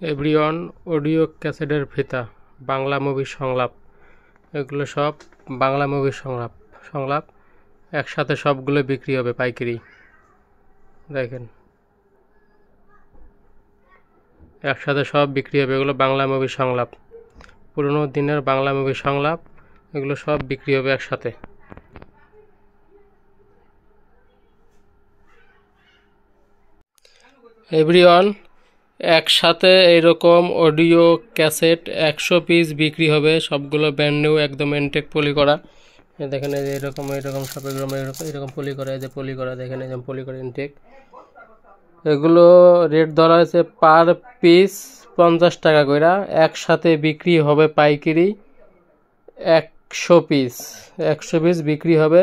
Everyone audio ক্যাসেটের ফিতা, বাংলা মুভির সংলাপ, এগুলো সব বাংলা মুভির সংলাপ একসাথে সবগুলো বিক্রি হবে পাইকারি। দেখেন, একসাথে সব বিক্রি হবে। এগুলো বাংলা মুভির সংলাপ, পুরনো দিনের বাংলা মুভির সংলাপ, এগুলো সব বিক্রি হবে একসাথে। এভরিওয়ান, একসাথে এইরকম অডিও ক্যাসেট 100 পিস বিক্রি হবে, সবগুলো ব্র্যান্ড নিউ, একদম এনটেক পলি করা। দেখেন এই যে এরকম সব এরকম পলি করা, এই যে পলি করা, দেখেন এই যে পলি করা ইনটেক। এগুলো রেট ধরা হয়েছে পার পিস 50 টাকা করে। একসাথে বিক্রি হবে পাইকারি 100 পিস বিক্রি হবে।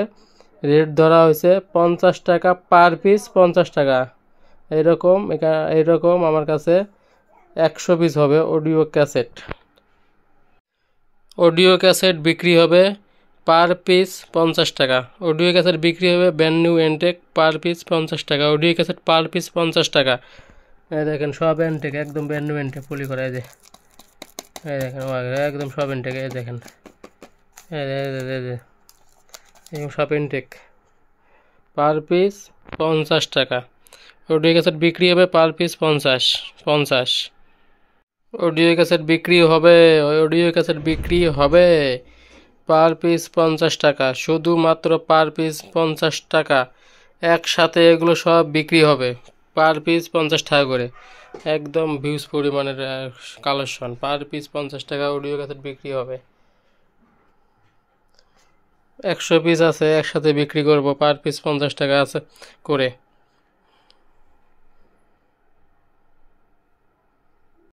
রেট ধরা হয়েছে 50 টাকা পার পিস, 50 টাকা। এইরকম আমার কাছে 100 পিস হবে অডিও ক্যাসেট বিক্রি হবে পার পিস 50 টাকা। অডিও ক্যাসেট বিক্রি হবে brand new Entech, per piece 50 টাকা। অডিও ক্যাসেট পার পিস 50 টাকা। এই দেখেন সব এনটেক, একদম ব্র্যান্ড নিউ এনটেক পলি করা। এই যে এই দেখেন একদম সব এনটেক। এই দেখেন এই সব এনটেক, পার পিস 50 টাকা। অডিও ক্যাসেট বিক্রি হবে পার পিস 50। অডিও ক্যাসেট বিক্রি হবে পার পিস 50 টাকা, শুধুমাত্র পার পিস 50 টাকা। একসাথে এগুলো সব বিক্রি হবে পার পিস 50 টাকা করে। একদম ভিউজ পরিমাণের কালেকশন, পার পিস 50 টাকা অডিও ক্যাসেট বিক্রি হবে। 100 পিস আছে, একসাথে বিক্রি করব পার পিস 50 টাকা আছে করে।